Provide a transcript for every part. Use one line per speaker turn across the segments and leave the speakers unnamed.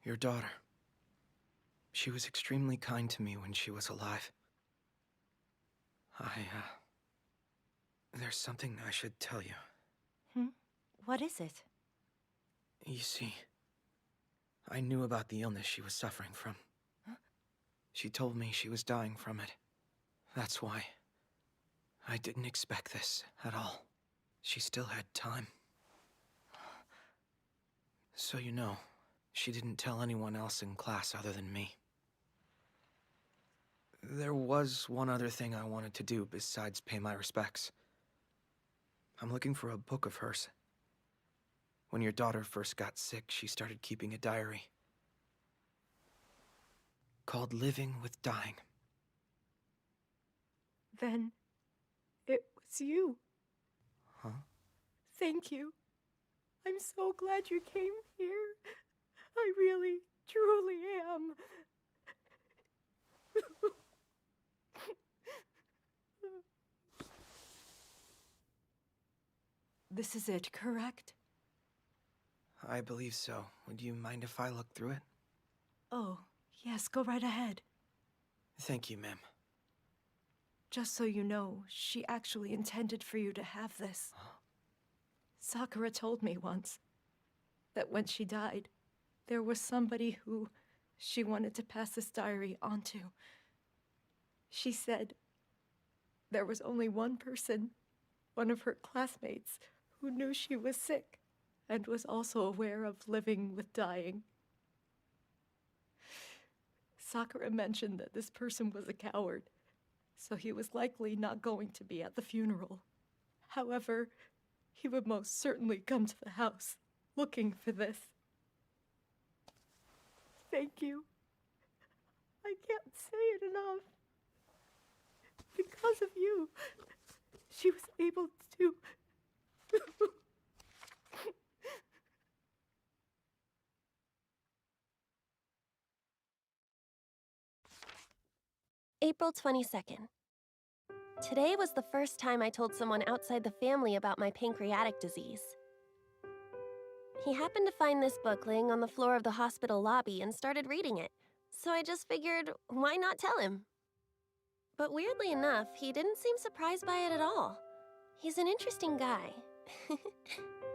Your daughter. She was extremely kind to me when she was alive. There's something I should tell you.
What is it?
You see, I knew about the illness she was suffering from.
Huh?
She told me she was dying from it. That's why. I didn't expect this at all. She still had time. So you know, she didn't tell anyone else in class other than me. There was one other thing I wanted to do besides pay my respects. I'm looking for a book of hers. When your daughter first got sick, she started keeping a diary called Living with Dying.
Then it was you.
Huh?
Thank you. I'm so glad you came here. I really, truly am. This is it, correct?
I believe so. Would you mind if I look through it?
Oh, yes, go right ahead.
Thank you, ma'am.
Just so you know, she actually intended for you to have this.
Huh?
Sakura told me once that when she died, there was somebody who she wanted to pass this diary on to. She said there was only one person, one of her classmates, who knew she was sick and was also aware of living with dying. Sakura mentioned that this person was a coward, so he was likely not going to be at the funeral. However, he would most certainly come to the house looking for this. Thank you. I can't say it enough. Because of you, she was able to...
April 22nd. Today was the first time I told someone outside the family about my pancreatic disease. He happened to find this book laying on the floor of the hospital lobby and started reading it, so I just figured, why not tell him? But weirdly enough, he didn't seem surprised by it at all. He's an interesting guy.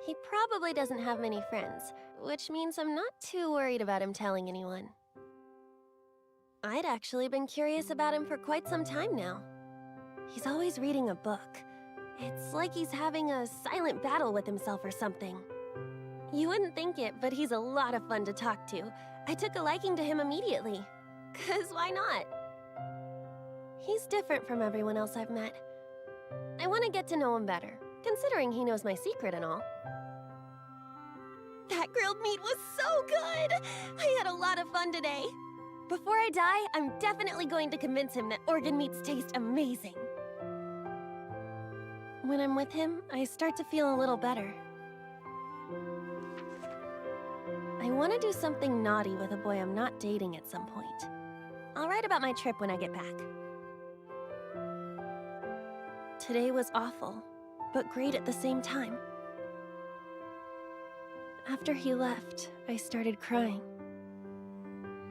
He probably doesn't have many friends, which means I'm not too worried about him telling anyone. I'd actually been curious about him for quite some time now. He's always reading a book. It's like he's having a silent battle with himself or something. You wouldn't think it, but he's a lot of fun to talk to. I took a liking to him immediately. 'Cause why not? He's different from everyone else I've met. I want to get to know him better, considering he knows my secret and all. That grilled meat was so good! I had a lot of fun today. Before I die, I'm definitely going to convince him that organ meats taste amazing. When I'm with him, I start to feel a little better. I want to do something naughty with a boy I'm not dating at some point. I'll write about my trip when I get back. Today was awful, but great at the same time. After he left, I started crying.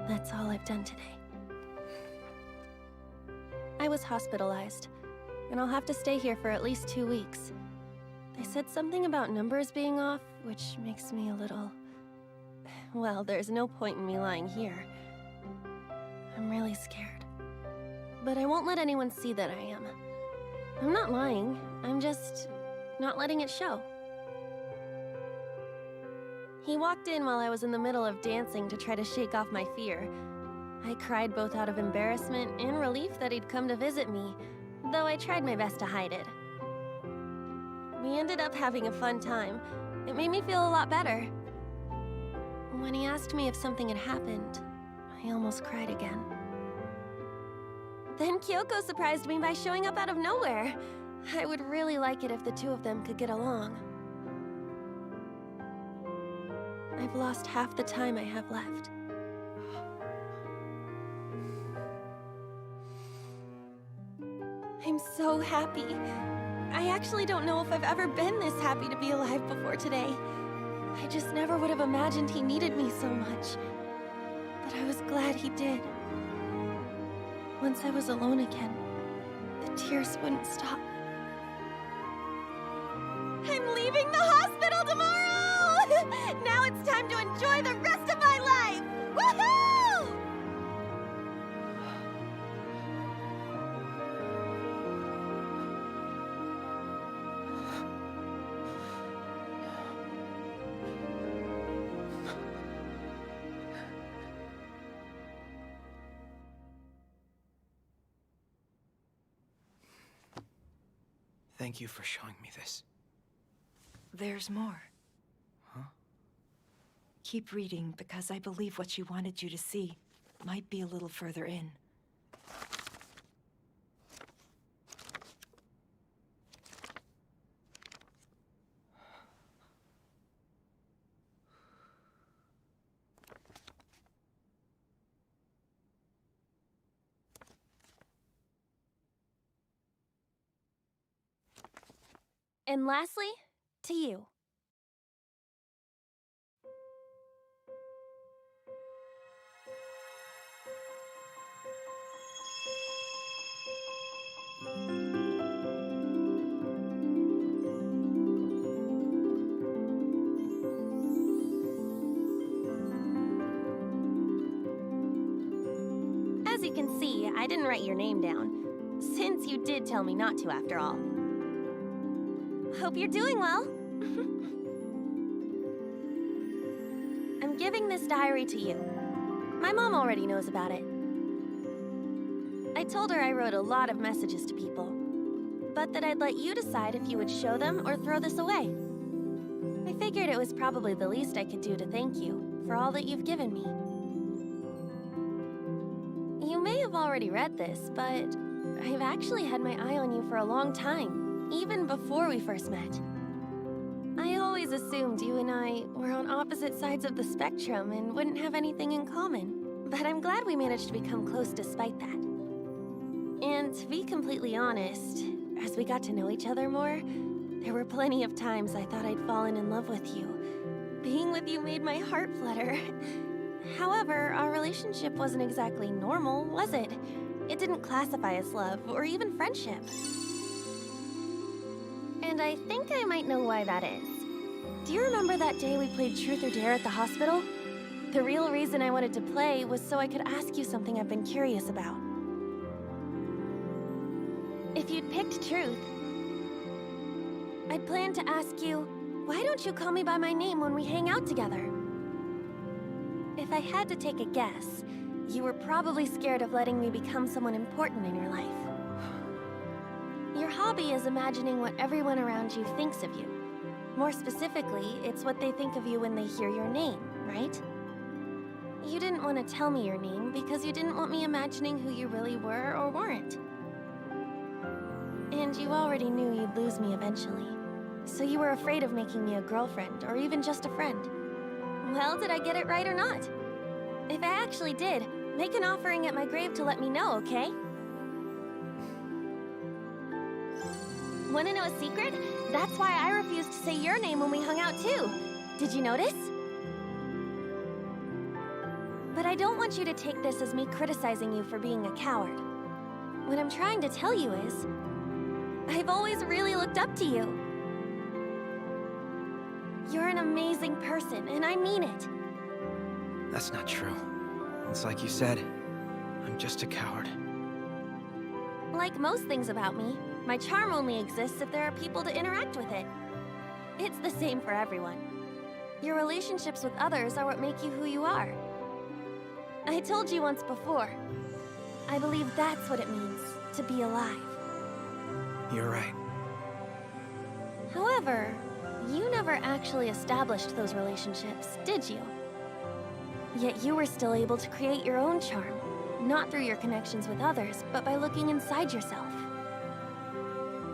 That's all I've done today. I was hospitalized, and I'll have to stay here for at least 2 weeks. They said something about numbers being off, which makes me a little... Well, there's no point in me lying here. I'm really scared. But I won't let anyone see that I am. I'm not lying, I'm just not letting it show. He walked in while I was in the middle of dancing to try to shake off my fear. I cried both out of embarrassment and relief that he'd come to visit me, though I tried my best to hide it. We ended up having a fun time. It made me feel a lot better. When he asked me if something had happened, I almost cried again. Then Kyoko surprised me by showing up out of nowhere. I would really like it if the two of them could get along. I've lost half the time I have left. I'm so happy. I actually don't know if I've ever been this happy to be alive before today. I just never would have imagined he needed me so much. but I was glad he did. Once I was alone again, the tears wouldn't stop. I'm leaving the hospital tomorrow! Now it's time to enjoy the rest of my life! Woohoo!
Thank you for showing me this.
There's more.
Huh?
Keep reading, because I believe what she wanted you to see might be a little further in.
And lastly, to you. As you can see, I didn't write your name down, since you did tell me not to after all. Hope you're doing well. I'm giving this diary to you. My mom already knows about it. I told her I wrote a lot of messages to people, but that I'd let you decide if you would show them or throw this away. I figured it was probably the least I could do to thank you for all that you've given me. You may have already read this, but I've actually had my eye on you for a long time, even before we first met. I always assumed you and I were on opposite sides of the spectrum and wouldn't have anything in common, but I'm glad we managed to become close despite that. And to be completely honest, as we got to know each other more, there were plenty of times I thought I'd fallen in love with you. Being with you made my heart flutter. However, our relationship wasn't exactly normal, was it? It didn't classify as love or even friendship. And I think I might know why that is. Do you remember that day we played Truth or Dare at the hospital? The real reason I wanted to play was so I could ask you something I've been curious about. If you'd picked Truth, I'd planned to ask you, why don't you call me by my name when we hang out together? If I had to take a guess, you were probably scared of letting me become someone important in your life. Your hobby is imagining what everyone around you thinks of you. More specifically, it's what they think of you when they hear your name, right? You didn't want to tell me your name because you didn't want me imagining who you really were or weren't. And you already knew you'd lose me eventually. So you were afraid of making me a girlfriend, or even just a friend. Well, did I get it right or not? If I actually did, make an offering at my grave to let me know, okay? Wanna know a secret? That's why I refused to say your name when we hung out too. Did you notice? But I don't want you to take this as me criticizing you for being a coward. What I'm trying to tell you is, I've always really looked up to you. You're an amazing person, and I mean it.
That's not true. It's like you said, I'm just a coward.
Like most things about me, my charm only exists if there are people to interact with it. It's the same for everyone. Your relationships with others are what make you who you are. I told you once before, I believe that's what it means to be alive.
You're right.
However, you never actually established those relationships, did you? Yet you were still able to create your own charm, not through your connections with others, but by looking inside yourself.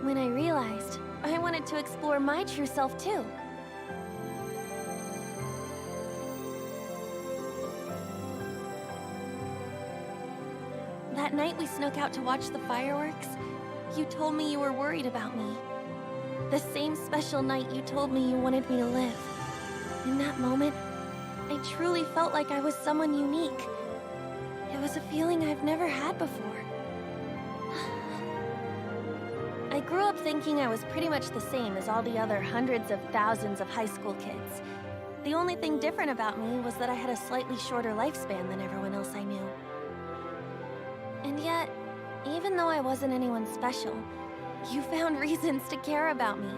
When I realized, I wanted to explore my true self too. That night we snuck out to watch the fireworks, you told me you were worried about me. The same special night you told me you wanted me to live. In that moment, I truly felt like I was someone unique, was a feeling I've never had before. I grew up thinking I was pretty much the same as all the other hundreds of thousands of high school kids. The only thing different about me was that I had a slightly shorter lifespan than everyone else I knew. And yet, even though I wasn't anyone special, you found reasons to care about me.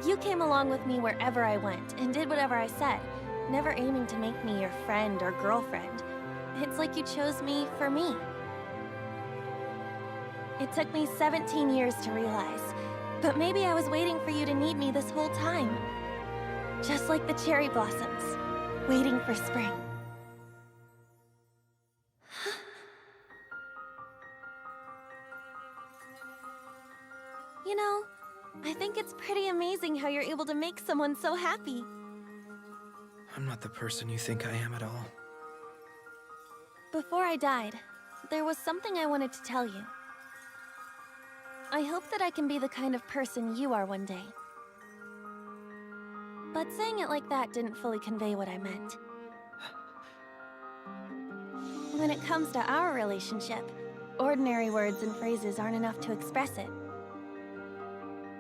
You came along with me wherever I went and did whatever I said, never aiming to make me your friend or girlfriend. It's like you chose me for me. It took me 17 years to realize, but maybe I was waiting for you to need me this whole time. Just like the cherry blossoms, waiting for spring. You know, I think it's pretty amazing how you're able to make someone so happy.
I'm not the person you think I am at all.
Before I died, there was something I wanted to tell you. I hope that I can be the kind of person you are one day. But saying it like that didn't fully convey what I meant. When it comes to our relationship, ordinary words and phrases aren't enough to express it.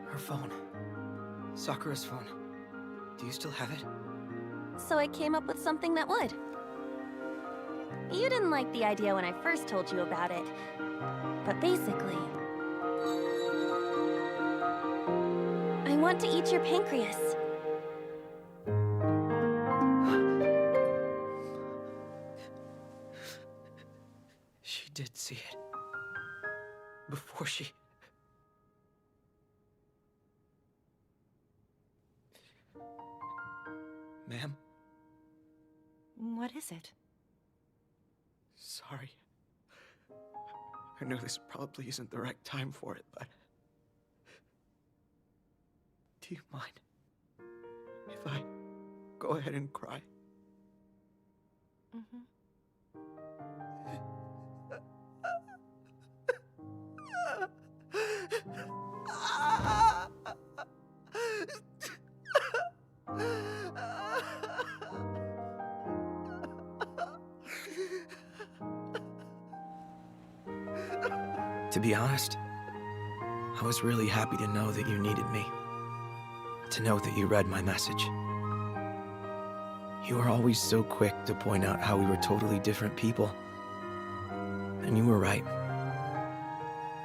Her phone. Sakura's phone. Do you still have it?
So I came up with something that would. You didn't like the idea when I first told you about it, but basically, I want to eat your pancreas.
She did see it. Before she... Ma'am?
What is it?
Sorry. I know this probably isn't the right time for it, but... Do you mind if I go ahead and cry?
Mm-hmm.
To be honest, I was really happy to know that you needed me. To know that you read my message. You were always so quick to point out how we were totally different people. And you were right.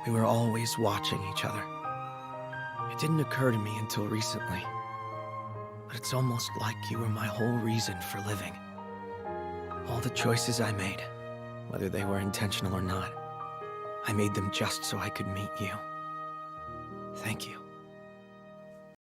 We were always watching each other. It didn't occur to me until recently. But it's almost like you were my whole reason for living. All the choices I made, whether they were intentional or not, I made them just so I could meet you. Thank you.